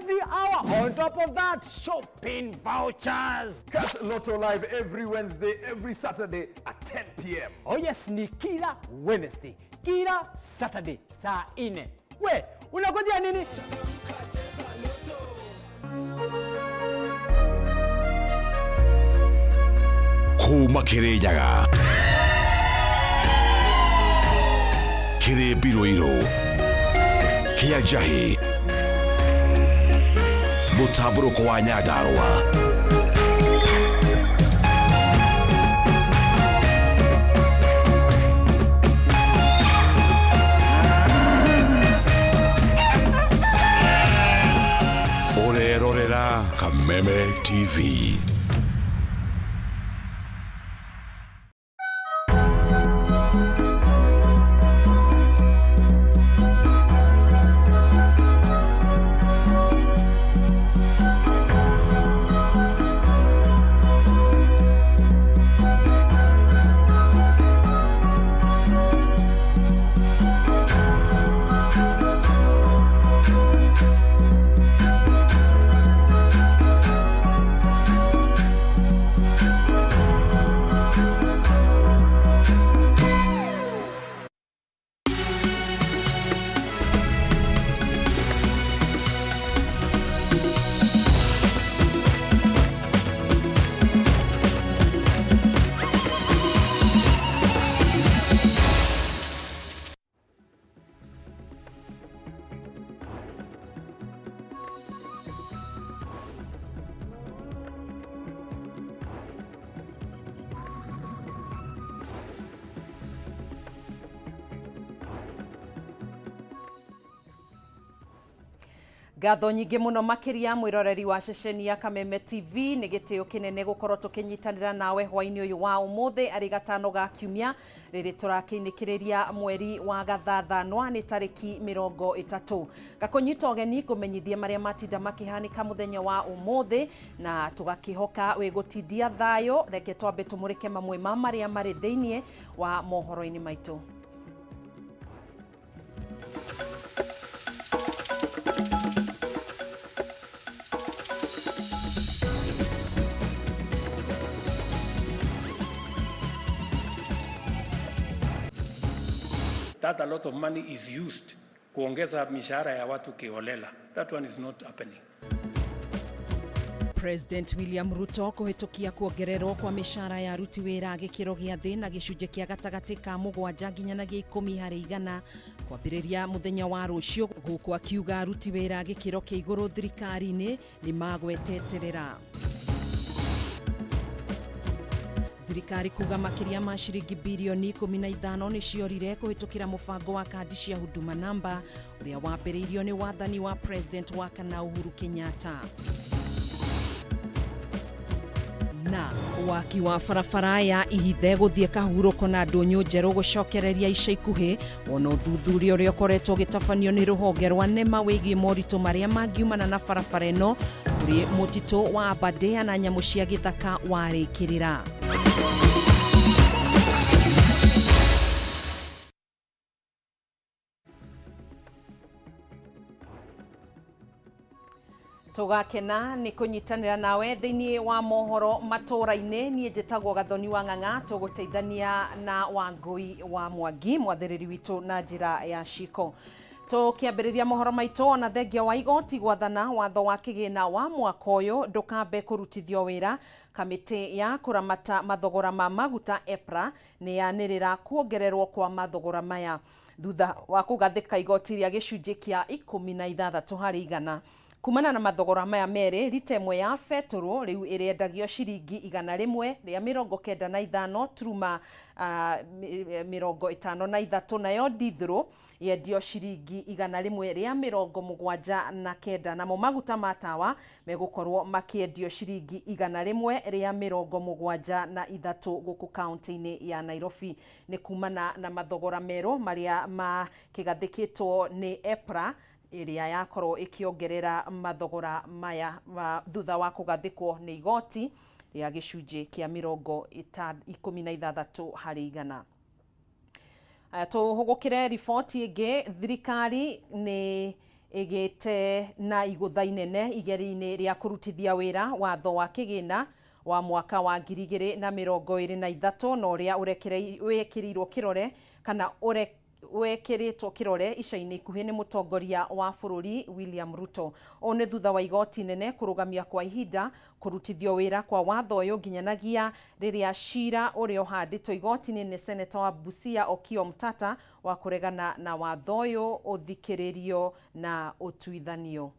every hour. On top of that, shopping vouchers. Catch Lotto live every Wednesday, every Saturday at 10 p.m. Oh yes, ni kila Wednesday, kila Saturday saa 4. We, unangojea nini? Kuma kirejaga kire biroiro kia jahi mutaburuko wa Nyandarua orerorera Kameme TV. Ngatho nyingĩ mũno makĩria mwĩroreri wa ceceni ya Kameme TV nĩ gĩtĩo kĩnene gũkorwo tũkĩnyitanĩra nawe hwainĩ ũyũ wa ũmũthĩ arĩ gatano ga kiumia rĩrĩ tũrakĩinĩkĩrĩria mweri wa gathathanwa nĩ tarĩki 30. Gakũnyita ũgeni kũmenyithia marĩa matinda makĩhanĩka mũthenya wa ũmũthĩ na tũgakĩhoka wĩgũtindia thayũ. Reke twambe tũmũrĩke mamwe ma marĩa marĩ thĩinĩ wa mohoro-inĩ maitũ. That a lot of money is used kuongeza mishahara ya watu kiholela. That one is not happening. President William Ruto kũhĩtũkia kuongererwo kwa mĩcara ya aruti wĩra gĩkĩro gĩa thĩ na gĩcunjĩ kĩa gatagatĩ ka 7 nginyanagia 10% kwambĩrĩria mũthenya wa rũciũ, gũkũ akiuga aruti wĩra gĩkĩro kĩa igũrũ thirikari-inĩ nĩ magweteterera. Thirikari kuga makĩria ma ciringi bilioni 15 nĩ ciorire kũhĩtũkĩra mũbango wa kandi cia Huduma Namba ũrĩa wambĩrĩirio nĩ wathani wa President wa kana Uhuru Kenyatta. Na waki wa barabara ya ihithe gũthiĩ kahurũko na ndũnyũ njerũ gũcokereria ica ikuhĩ wona ũthuthuria ũrĩa ũkoretwo ũgĩtabanio nĩ rũhonge rwa nema wĩgiĩ moritũ marĩa mangiumana na barabara ĩno kũrĩ mũtitũ wa Aberdare na nyamũ cia gĩthaka warĩkĩrĩra. Tugakena nĩ kũnyitanĩra nawe thĩinĩ wa mohoro Matuuraini. Niĩ njĩtagwo Gathoni wa Ng'ang'a, tũgũteithania na Wangui wa Mwangi mwathĩrĩri witũ na njĩra ya ciko. Tũkĩambĩrĩria mohoro maitũ ona thengia wa igoti gwathana watho wa kĩgĩna wa mwaka ũyũ ndũkambe kũrutithio wĩra. Kamĩtĩ ya kũramata mathogora ma maguta EPRA nĩ yanĩrĩra kuongererwo kwa mathogora maya thutha wa kũgathĩka igoti rĩa gĩcunjĩ kĩa 16 harĩ igana. Kumana na mathogora maya merĩ, rita ĩmwe ya betũrũ rĩu ĩrĩendagio ciringi 195 turuma 53, nayo ndithũrũ yendio ciringi 179, namo maguta ma tawa megũkorwo makĩendio ciringi 173 gũkũ kaunti-inĩ ya Nairobi. Nĩ kumana na mathogora merũ marĩa makĩgathĩkĩtwo nĩ EPRA ĩrĩa yakorwo ĩkĩongerera mathogora maya thutha wa kũgathĩkwo nĩ igoti rĩa gĩcunjĩ kĩa 16 harĩ igana. Tũhũgũkĩre riboti ĩngĩ. Thirikari nĩ igite na igutha inene igeri-ini ria kurutithia wira watho wa kigina wa mwaka wa 2023 na uria wekirirwo kirore kana wekiritwo kirore ica-ini ikuhi ni mutongoria wa bururi William Ruto. One thutha wa igoti nene kurugamia kwa ihinda kurutithio wira kwa watho uyu nginyanagia riria cira uria uhanditwo igoti-ini ni seneta wa Busia Okiya Omtata wa kuregana na watho uyu uthikiririo na utuithanio.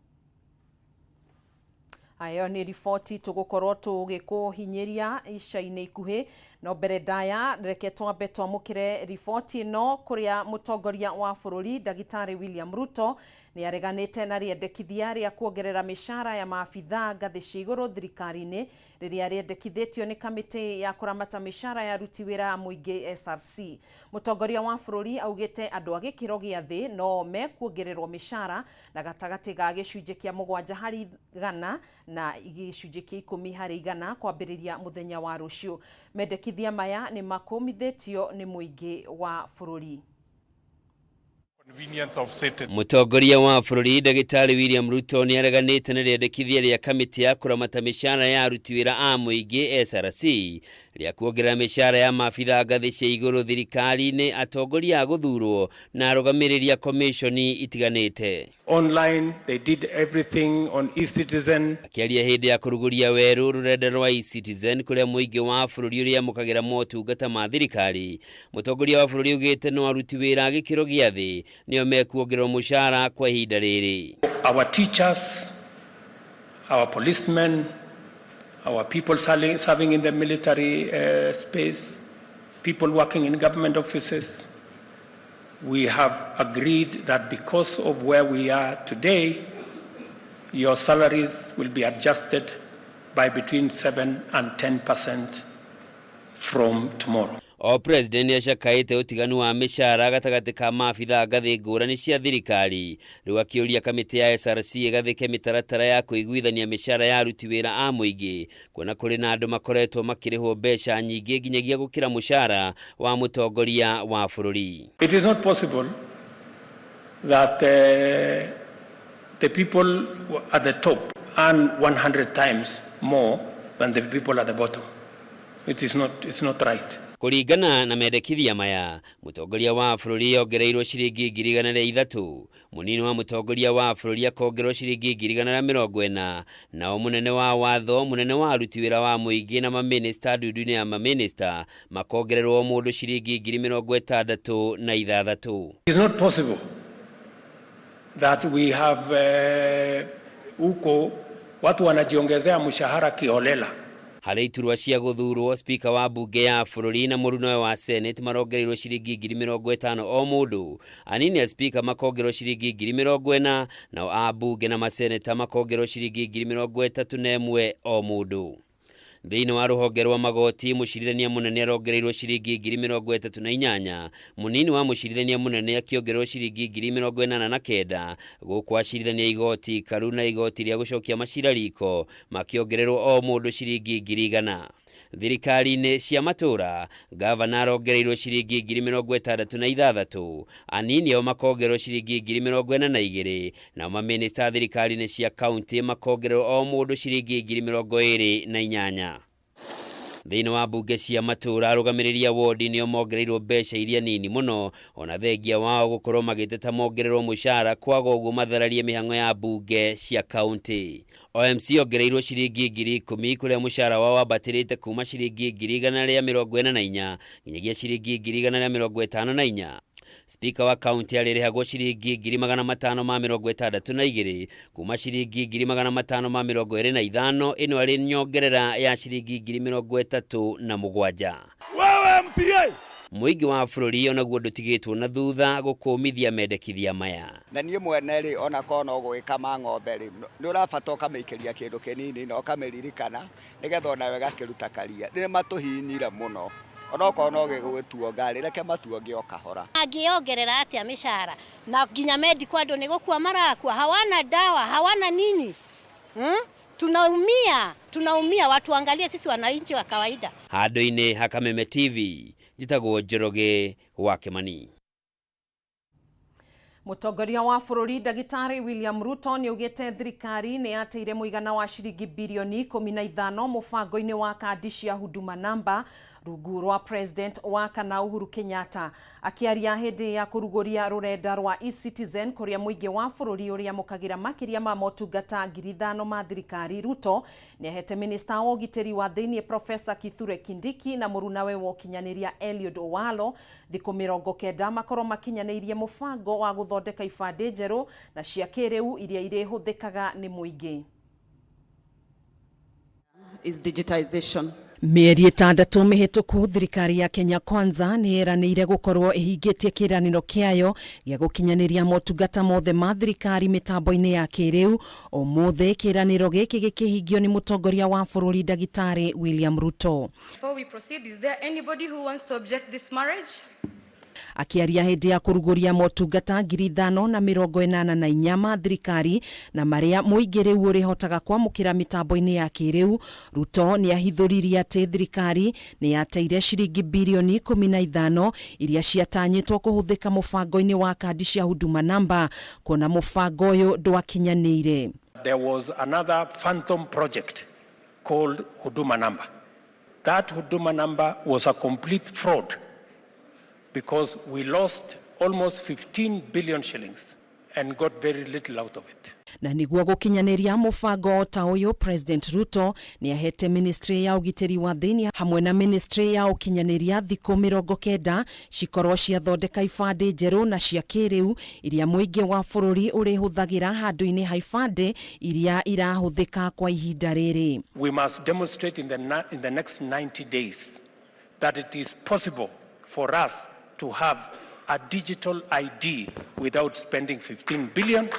Ayo ni riboti tugukorwo tugikuhinyiria ica-ini ikuhi no mbere ndaya reke twambe twamukire riboti no kuria mutongoria wa bururi Ndagitari William Ruto ni areganite na riendekithia ria kuongerera mishara ya maafitha ngathi cia iguru thirikari-ini riria riendekithitio ni kamiti ya kuramata mishara ya aruti wira muingi SRC. Mutongoria wa bururi augite andu a gikiro gia thi no me kuongererwo mishara na gatagati ga gicunje kia 7 hari 100 na gicunje kia 10 hari 100 kwambiriria muthenya wa rucio. Mendekithia maya ni makumithitio ni muingi wa bururi. Mutongoria wa bururi Ndagitari William Ruto ni areganite na riendekithia ria kamiti ya kuramata mishara ya aruti wira a muingi SRC ria kuongerera mishara ya maafitha ngathi cia iguru thirikari-ini, atongoria a guthurwo na arugamiriria komishoni itiganite. Online, they did everything on eCitizen. Akiaria hindi ya kuruguria weru rurenda rwa eCitizen kuria muingi wa bururi uria mukagira motungata ma thirikari, mutongoria wa bururi ugite no aruti wira gikiro gia thi nio mekuongererwo mushara kwa ihinda riri. Our teachers, our policemen, our people serving in the military space, people working in government offices, we have agreed that because of where we are today, your salaries will be adjusted by between 7 and 10% from tomorrow. O president yashakaite utiganu wa mishara gatagati ka maafitha ngathi ngurani cia thirikari, riu akiuria kamiti ya SRC igathike mitaratara ya kuiguithania mishara ya aruti wira a muingi kuona kuri na andu makoretwo makirihwo mbeca nyingi nginyagia gukira mushara wa mutongoria wa bururi. It is not possible that the people at the top earn 100 times more than the people at the bottom. It's not right. Kuringana na mendekithia maya, mutongoria wa bururi ongereirwo ciringi 130, munini wa mutongoria wa bururi akongererwo ciringi 140, na munene wa watho, munene wa aruti wira wa muingi na maminista ndundu-ini ya maminista makongererwo mundu ciringi 66. It is not possible that we have watu wanajiongezea mshahara kiholela. Hari iturwa cia guthurwo, speaker wa bunge ya bururi na murunowe wa senate marongereirwo ciringi 50 o mundu, anini ya speaker makongererwo ciringi 40, na a bunge na maseneta makongererwo ciringi 31 o mundu. Thiini wa ruhonge rwa magoti, mucirithania munene arongereirwo ciringi 38, munini wa mucirithania munene akiongererwo ciringi 89, guku acirithania igoti karu na igoti ria gucokia macira riko makiongererwo o mundu ciringi 100. Thirikari-ini cia matura, gavana arongereirwo ciringi 66, anini ao makongererwo ciringi 42, na maminista thirikari-ini cia kaunti makongererwo o mundu ciringi 28. Thiini wa bunge cia matura, arugamiriria wodi nio mongereirwo mbeca iria nini muno, ona thengia wao gukorwo magiteta mongererwo mushara kwaga uguo mathararie mihango ya bunge cia kaunti. OMC ongereirwo ciringi 10,000 kuria mushara wao wabatirite kuma ciringi 144 nginyagia ciringi 154. Speaker wa county alirihagwo ciringi 562 kuma ciringi 525. Ino ari nyongerera ya ciringi 37. Wewe MCA! Muingi wa bururi onaguo ndutigitwo na thutha gukumithia mendekithia maya. Na nie mwene ri ona kono gwikama ng'ombe ri ni urabata ukamikiria kindu kinini na ukamiririkana nigetha ona wega kiruta karia ni matuhinyire muno. Onoko no gigwetuo ngari reke matuonge okahora. Angiongerera atia mishara na nginya medical andu ni gukua marakua, hawana dawa, hawana nini. Tunaumia watu, angalie sisi wananchi wa kawaida. Handu-ini ha Kameme TV, njitagwo Njoroge wa Kimani. Mutongoria wa bururi Ndagitari William Ruto ni ugite thirikari ni yateire muigana wa shiringi bilioni 15 mubango-ini wa kandi cia huduma namba rungu rwa president wa kana Uhuru Kenyatta. Akiaria hindi ya kuruguria rurenda rwa e-Citizen kuria muingi wa bururi uria mukagira makiria ma motungata 5,000 ma thirikari, Ruto ni ahete minister wa ugiteri wa thiini Professor Kithure Kindiki na murunawe wa ukinyaniria Eliud Owalo thiku 90 makorwo makinyanirie mubango wa guthondeka ibande njeru na cia kiriu iria irihuthikaga ni muingi. Is digitization. Mieri 6 mihituku thirikari ya Kenya Kwanza ni eranire gukorwo ihingitie kiraniro kiayo gia gukinyaniria motungata mothe ma thirikari mitambo-ini ya kiriu. Omuthe kiraniro giki gikihingio ni mutongoria wa bururi Ndagitari William Ruto. Before we proceed, is there anybody who wants to object this marriage? Akiaria hindi ya kuruguria motungata 584 ma thirikari na maria muingi riu urihotaga kwamukira mitambo-ini ya kiriu, Ruto ni ahithuririe ati thirikari ni yateire shiringi bilioni 15 iria ciatanyitwo kuhuthika mubango-ini wa kandi cia huduma namba, kuona mubango uyu ndwakinyanire. There was another phantom project called Huduma Number. That Huduma Number was a complete fraud, because we lost almost 15 billion shillings and got very little out of it. Na niguo gukinyaniria mubango ta uyu, President Ruto ni ahete ministry ya ugiteri wa thiini hamwe na ministry ya ukinyaniria thiku 90 cikorwo ciathondeka ibande njeru na cia kiriu iria muingi wa bururi urihuthagira handu-ini ha ibande iria irahuthika kwa ihinda riri. We must demonstrate in the next 90 days that it is possible for us to have a digital ID without spending 15 billion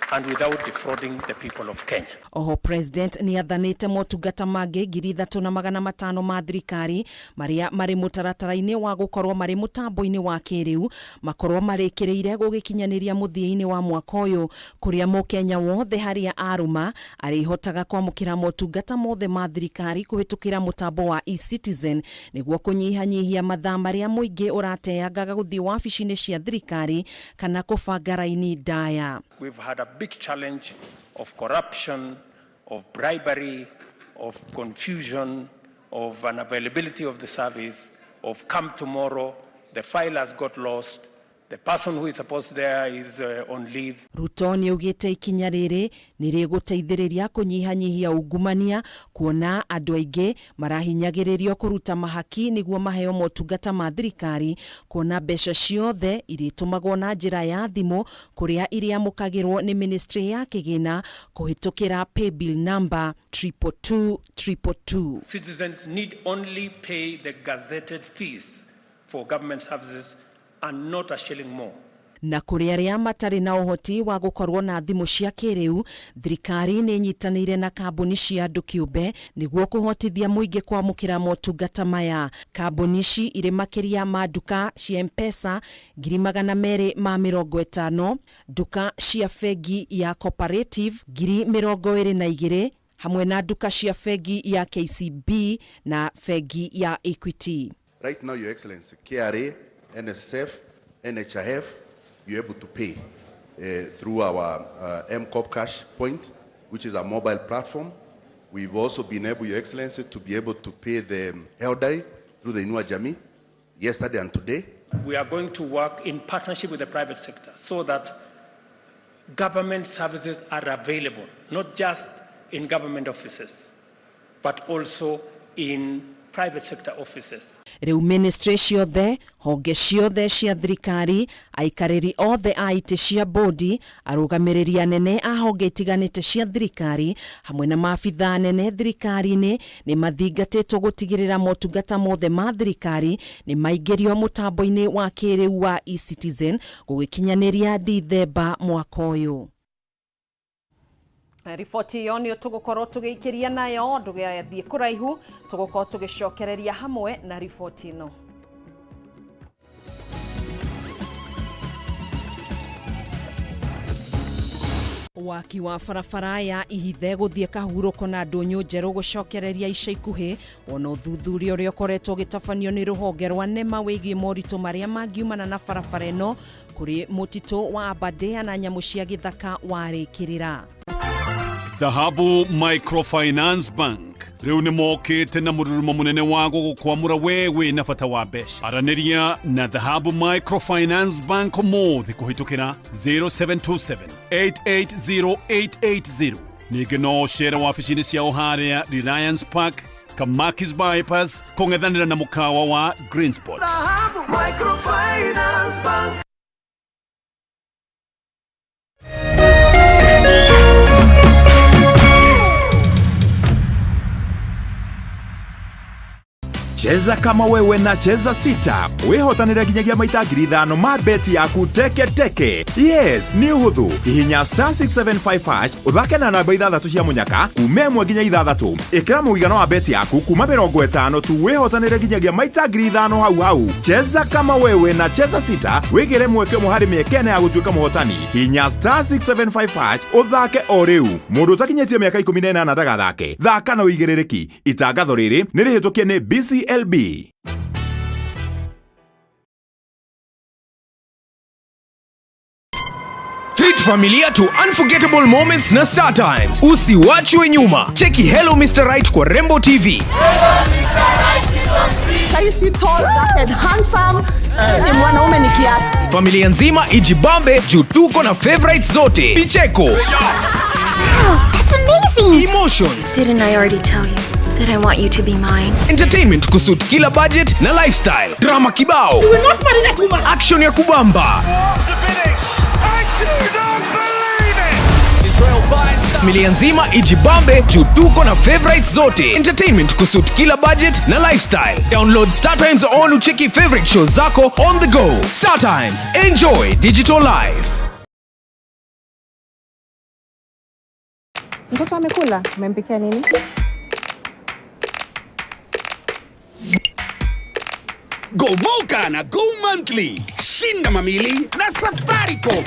and without defrauding the people of Kenya. Oho president ni athanite motungata mangi 3,500 ma thirikari maria mari mutaratara-ini wa gukorwo mari mutambo-ini wa kiriu makorwo marikiriire gugikinyaniria muthia-ini wa mwaka uyu, kuria mukenya wothe haria aruma arihotaga kwamukira motungata mothe ma thirikari kuhitukira mutambo wa e-Citizen niguo kunyihanyihia mathaa maria muingi urateangaga guthii wabici-ini cia thirikari kana kubanga raini ndaya. We've had a big challenge of corruption, of bribery, of confusion, of unavailability of the service, of come tomorrow, the file has got lost, the person who is supposed there is on leave. Ruto ni ugite ikinya riri ni riguteithiriria kunyihanyihia ungumania, kuona andu aingi marahinyagiririo kuruta mahaki niguo maheo motungata ma thirikari, kuona mbeca ciothe iritumagwo na njira ya thimu kuria iriamukagirwo ni ministry ya kigina kuhitukira paybill number 22222. Citizens need only pay the gazetted fees for government services and not a shilling more. Na kuri aria matari na uhoti wa gukorwo na thimu cia kiriu, thirikari ni nyitanire na kambuni cia andu kiumbe niguo kuhotithia muingi kwamukira motungata maya. Kambuni ici iri makiria ma duka cia M-Pesa 250, duka cia fegi ya Cooperative 22,000 hamwe na duka cia fegi ya KCB na fegi ya Equity. Right now, Your Excellency, KRA, NSSF, NHIF, you're able to pay through our M-Cop Cash Point, which is a mobile platform. We've also been able, Your Excellency, to be able to pay the elderly through the Inua Jamii yesterday and today. We are going to work in partnership with the private sector so that government services are available, not just in government offices, but also in private sector offices. Riu ministry ciothe, honge ciothe cia thirikari, aikariri othe a ite cia bodi, arugamiriria nene a honge itiganite cia thirikari, hamwe na maabitha nene thirikari-ini ni mathingatitwo gutigirira motungata mothe ma thirikari ni maingirio mutambo-ini wa kiriu wa e-Citizen gugikinyaniria Dithemba mwaka uyu. Riboti iyo ni tugukorwo tugiikiria nayo ndugathie kuraihu, tugukorwo tugicokereria hamwe na riboti ino. Waki wa barabara ya ihithe guthie kahuruko na ndunyu njeru gucokereria ica ikuhi, ona uthuthuria uria ukoretwo gitafanio ni ruhonge rwa NEMA wigie moritu maria mangiumana na barabara ino kuri mutito wa Aberdare na nyamu cia githaka warikirira. Dhahabu Microfinance Bank riu ni mokite na mururumo munene wa gukwamura wewe na bata wa mbeca. Araniria na Dhahabu Microfinance Bank mothi kuhitukira 0727 880880. Ningĩ no cera wabici-inĩ ciao harĩa Reliance Park, Kamakis Bypass, kũng'ethanĩra na mũkawa wa Green Spot. Dhahabu Microfinance Bank. Cheza kama wewe na cheza sita. Wihotanira ginyagia maita 5,000 ma beti yaku teke teke. Yes, ni uhuthu. Hihinya *675# uthake na namba 6 cia munyaka kume mwe ginya 6. Ikira muigana wa beti yaku kuma 50 tu wihotanira ginyagia maita 5,000 hau hau. Cheza kama wewe na cheza sita. Wigire mweke muhari miekene ya gutuika muhotani. Hihinya *675# uthake o riu. Mundu utakinyetie miaka 18 ndagathake. Thaka na uigiririki. Itangatho riri ni rihitukie ni BCLB. Treat familia to unforgettable moments na Star Times. Usiwachwe nyuma. Cheki Hello Mr. Right kwa Rembo TV. Saisi tall, dark and handsome. Ni mwanaume ni kiasi. Familia nzima ijibambe juu tuko na favorites zote. Picheko. That's amazing. Emotions. Didn't I already tell you that I want you to be mine? Entertainment kusuit kila budget na lifestyle. Drama kibao. You will not marry that woman. Action ya kubamba. Familia nzima ijibambe juu tuko na favorites zote. Entertainment kusuit kila budget na lifestyle. Download Star Times on ucheki favorite shows zako on the go. Star Times, enjoy digital life. Mtoto amekula, umempikia nini? Go Moka na Go Monthly. Shinda mamili na Safaricom.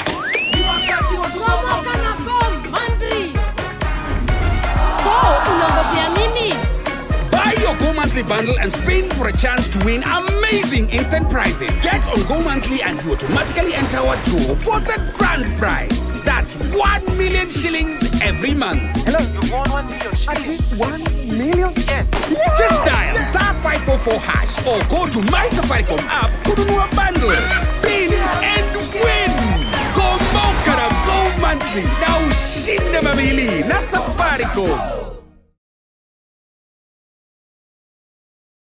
Buy your Go Monthly bundle and spin for a chance to win amazing instant prizes. Get on Go Monthly and you automatically enter our draw for the grand prize. That's 1 million shillings every month. Hello, you won 1 million shillings. 1 million? Yes. Just dial *544# or go to My Safaricom app kununua bundles, spin and win. Go Moka na Go Monthly. Na ushinde mamili na Safaricom.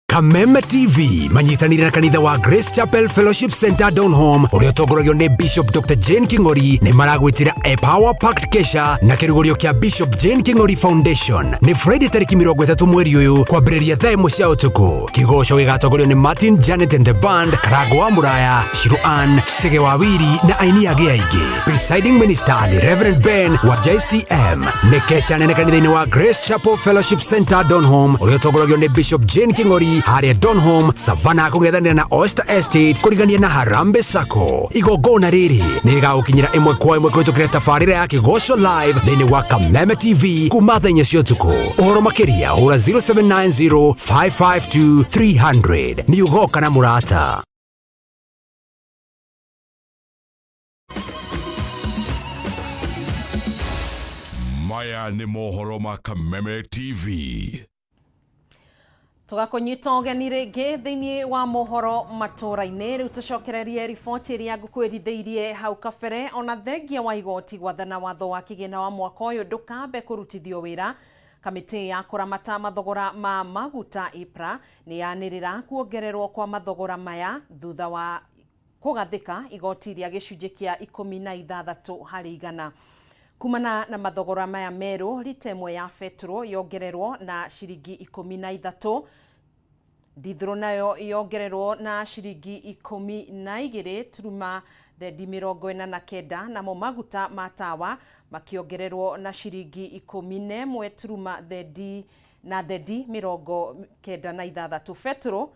Kameme TV manyitanire na kanitha wa Grace Chapel Fellowship Center Donholm uria togoragio ni Bishop Dr. Jane Kingori ni maragwitira a Power Packed Kesha na kirugorio kia Bishop Jane Kingori Foundation ni Friday tariki 30 mweri uyu kwambiriria thaa 1 cia utuku. Kigoco gigatogorio ni Martin Janet and the Band, Karago wa Muraya, Shiruan, Sege wa Wiri na aini age aige. Presiding minister ni Reverend Ben wa JCM. Ni kesha nene kanitha-ini wa Grace Chapel Fellowship Center Donholm uria togoragio ni Bishop Jane Kingori haria Donholm, Savannah kung'ethanira na Oyster Estate kurigania na Harambe Sacco. Igongona riri ni rigagukinyira 1 kwa 1 kuhitukira tabarĩra ya Kigoco live thĩinĩ wa Kameme TV kuma thaa 4 cia ũtukũ. Ũhoro makĩria hũra 0790 552 300. Nĩ ũgoka na mũrata. Maya nĩ mohoro ma Kameme TV. Tugakunyita ũgeni rĩngĩ thĩinĩ wa mohoro Matuuraini. Rĩu tũcokererie riboti ĩrĩa ngũkwĩrithĩirie hau kabere. Ona thengia wa igoti gwathana watho wa kĩgĩna wa mwaka ũyũ ndũkambe kũrutithio wĩra, kamĩtĩ ya kũramata mathogora ma maguta IPRA nĩ yanĩrĩra kuongererwo kwa mathogora maya thutha wa kũgathĩka igoti rĩa gĩcunjĩ kĩa 16 harĩ 100. Kumana na mathogora maya merũ, lita ĩmwe ya petro yongererwo na ciringi 13, dithero nayo yongererwo na ciringi 12 turuma thendi 49, namo maguta ma tawa makiongererwo na ciringi 11 turuma thendi 96. Petro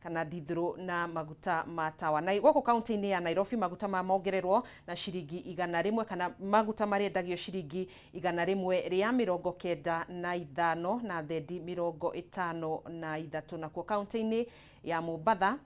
kana dithero na maguta ma tawa. Na gũkũ kaunti-inĩ ya Nairobi maguta mongererwo na ciringi 100 kana maguta mariendagio ciringi 195 na thendi 53. Nakuo kaunti-inĩ ya Mombasa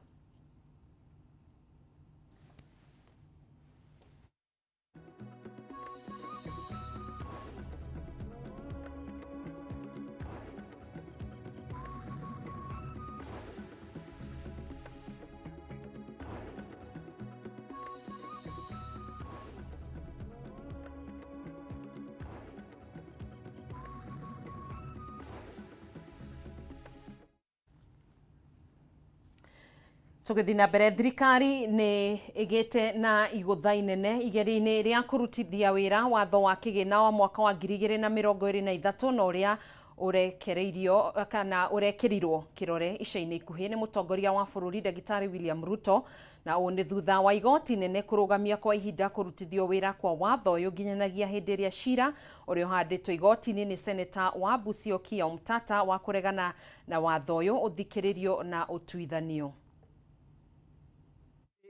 Tugithi na mbere thirikari ni igite na igutha inene igeri-ini ria kurutithia wira watho wa kigina wa mwaka wa 2023 na uria urekereirio kana urekerirwo kirore ica-ini ikuhi ni mutongoria wa bururi Daktari William Ruto, na ni thutha wa igoti nene kurugamia kwa ihinda kurutithio wira kwa watho uyu nginyanagia hindi ria cira uria uhanditwo igoti-ini ni seneta wa Busia Okiya Omtata wa kuregana na watho uyu uthikiririo na utuithanio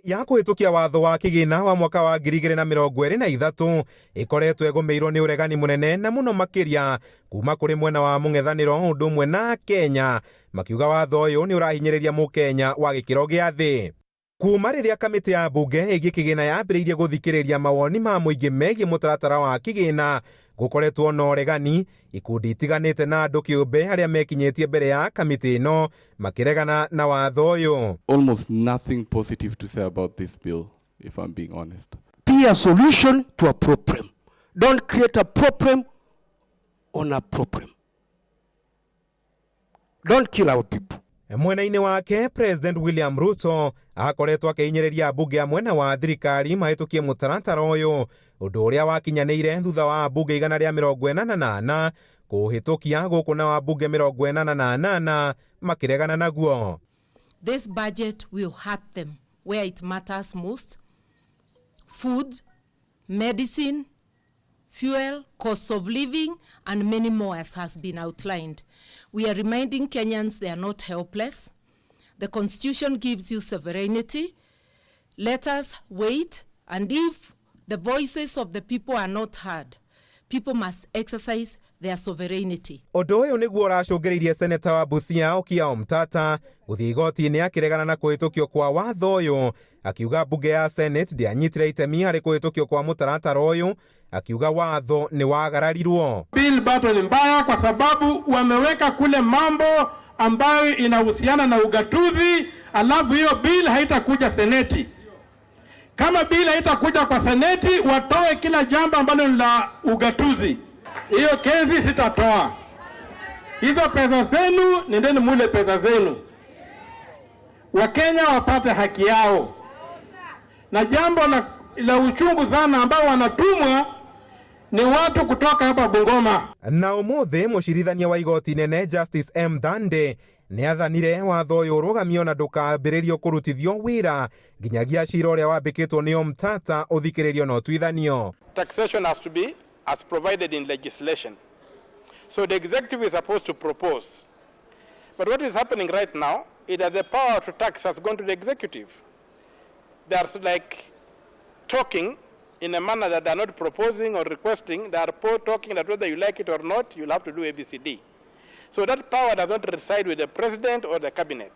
ya kuhitukia watho wa kigina wa mwaka wa 2023 ikoretwo egomeirwo ni uregani munene na muno makiria kuma kuri mwena wa mung'ethaniro undu umwe na Kenya, makiuga watho uyu ni urahinyiriria mukenya wa gikiro gia thi. Kuma riria kamiti ya bunge igi kigina yambiriirie guthikiriria mawoni ma muingi megie mutaratara wa kigina, gukoretwo na uregani, ikundi itiganite na andu kiumbe aria mekinyetie mbere ya kamiti ino makiregana na watho uyu. Almost nothing positive to say about this bill, if I'm being honest. Be a solution to a problem. Don't create a problem on a problem. Don't kill our people. Mwena-ini wake President William Ruto akoretwo akihinyiriria bunge ya mwena wa thirikari mahitukie mutaratara uyu, undu uria wakinyanire thutha wa bunge 148 kuhitukia guku na wa bunge 148 makiregana naguo. This budget will hurt them where it matters most: food, medicine, fuel, cost of living, and many more, as has been outlined. We are reminding Kenyans they are not helpless. The Constitution gives you sovereignty. Let us wait, and if the voices of the people are not heard, people must exercise their sovereignty. Undu uyu niguo uracungiriirie seneta wa Busia Okiya Omtata guthii igoti-ini akiregana na kuhitukio kwa watho uyu, akiuga bunge ya Senate ndianyitire itemi hari kuhitukio kwa mutaratara uyu, akiuga watho ni wagararirwo. Bill bado ni mbaya kwa sababu wameweka kule mambo ambayo inahusiana na ugatuzi, alafu hiyo bill haitakuja seneti. Kama bill haitakuja kwa seneti, watoe kila jambo ambalo ni la ugatuzi. Hiyo kesi sitatoa. Hizo pesa zenu, nendeni mule pesa zenu. Wakenya wapate haki yao. Na jambo la uchungu sana ambao wanatumwa ni watu kutoka hapa Bungoma. Na umuthi mucirithania wa igoti nene Justice M. Dande ni athanire watho uyu urugamio na ndukambiririo kurutithio wira nginyagia cira uria wambikitwo ni Omtata uthikiririo na utuithanio. Taxation has to be as provided in legislation. So the executive is supposed to propose. But what is happening right now is that the power to tax has gone to the executive. They are like talking in a manner that they are not proposing or requesting. They are talking that whether you like it or not, you'll have to do ABCD. So that power does not reside with the president or the cabinet.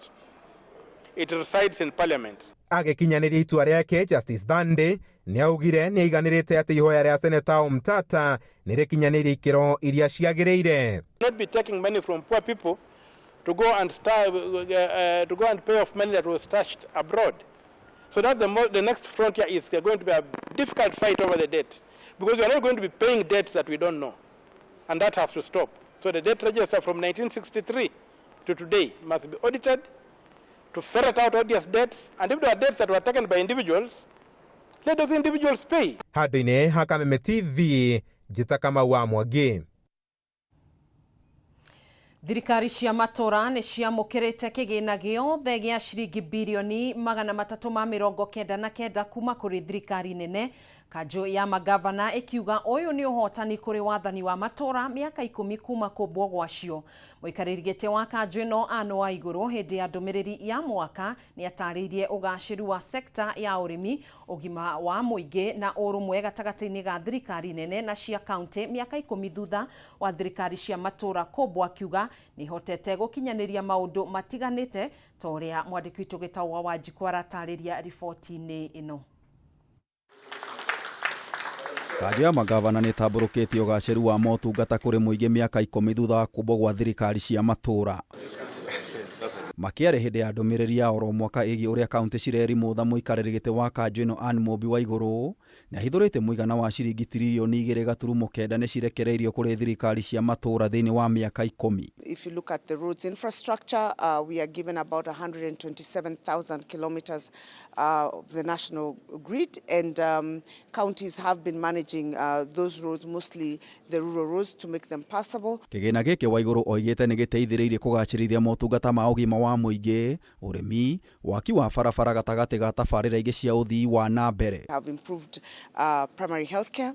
It resides in parliament. Agikinyaniria itua riake, Justice Dande ni augire ni aiganirite ati ihoya ria seneta Omtata ni rikinyaniria ikiro iria ciagiriire. Not be taking money from poor people to go and pay off money that was stashed abroad. So that the next frontier is going to be a difficult fight over the debt, because we are not going to be paying debts that we don't know, and that has to stop. So the debt register from 1963 to today must be audited to ferret out odious debts, and if there are debts that were taken by individuals, let those individuals pay. Handũ-inĩ ha Kameme TV, Njĩta Kamau wa Mwangi. Thirikari cia matora ni ciamũkĩrĩte kĩgĩna gĩothe gĩa ciringi birioni 399 kuma kũrĩ thirikari nene. Kanjũ ya magavana ikiuga ũyũ nĩ ũhotani kũrĩ wathani wa matora mĩaka 10 kuma kũmbwo gwacio. Mũikarĩri gĩtĩ wa kanjũ ĩno Anne Waigũrũ hĩndĩ ya ndũmĩrĩri ya mwaka nĩ atarĩirie ũgacĩru wa sekta ya ũrĩmi, ũgima wa mũingĩ na ũrũmwe gatagatĩ-inĩ ga thirikari nene na cia kaunti mĩaka 10 thutha wa thirikari cia matora kũmbwo, akiuga nĩ hotete gũkinyanĩria maũndũ matiganĩte ta ũrĩa mwandĩki witũ Gĩtaũ wa Njikũ aratarĩria riboti-inĩ ĩno. Kanjũ ya magavana nĩ tambũrũkĩtie ũgacĩru wa motungata kũrĩ mũingĩ mĩaka 10 thutha wa kũmbwo gwa thirikari cia matura. makiare hindi ya ndumiriri ya oro mwaka igi uria kaunti cireri mutha muikariri giti wa kanjo ino Anne Mobi wa iguru na hithurite muigana wa ciringi trilioni 2.9 ni cirekereirio kuri thirikari cia matura thiini wa miaka 10. If you look at the roads infrastructure, we are given about 127,000 kilometers of the national grid, and counties have been managing those roads, mostly the rural roads, to make them passable. Kigina giki wa iguru oigite ni giteithiriirie kugacirithia motungata ma ugima wa muingi, urimi, waki wa barabara gatagati ga tabarira ingi cia uthii wa na mbere. Have improved primary health care.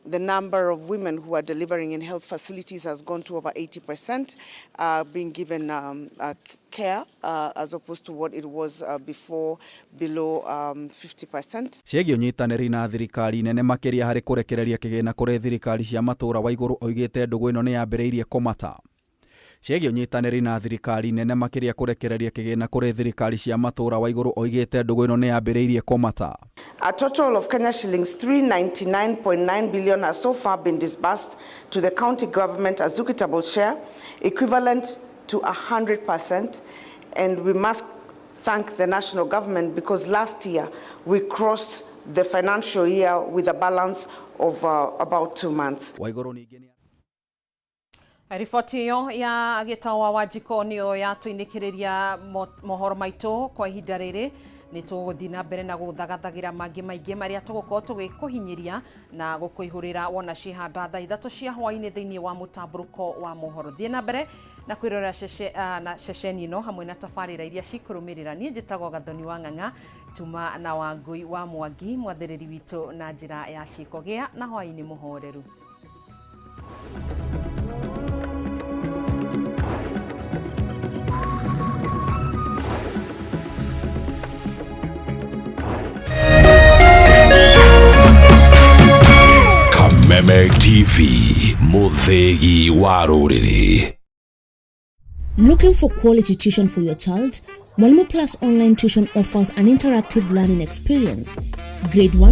The number of women who are delivering in health facilities has gone to over 80%, being given care as opposed to what it was before, below 50%. Ciegi unyitaniri na thirikari nene makiria hari kurekereria kigina kuri thirikari cia matura wa iguru oigite ndugu ino ni yambiriirie kumata. Ciegi unyitaniri na thirikari nene makiria kurekereria kigina kuri thirikari cia matura wa iguru oigite ndugu ino ni yambiriirie kumata. A total of Kenya shillings 399.9 billion has so far been disbursed to the county government as equitable share, equivalent to 100%. And we must thank the national government because last year we crossed the financial year with a balance of about 2 months. Riboti hiyo ya gitawa wa jiko niyo yatuinikiriria mohoro maitu kwa ihinda riri. Ni tuguthi na mbere na guthagathagira mangi maingi maria tugukorwo tugikuhinyiria na gukuihurira wona cihanda thaa 3 cia hwaini thiini wa mutamburuko wa mohoro. Thie na mbere na kwirora na ceceni ino hamwe na tabarira iria cikurumirira. Nie njitagwo Gathoni wa Ng'ang'a tuma na Wangui wa Mwangi mwathiriri witu na njira ya ciko gia na hwaini muhoreru. Kameme TV, Muthegi wa Ruriri. Looking for quality tuition for your child? Mwalimu Plus Online Tuition offers an interactive learning experience. Grade 1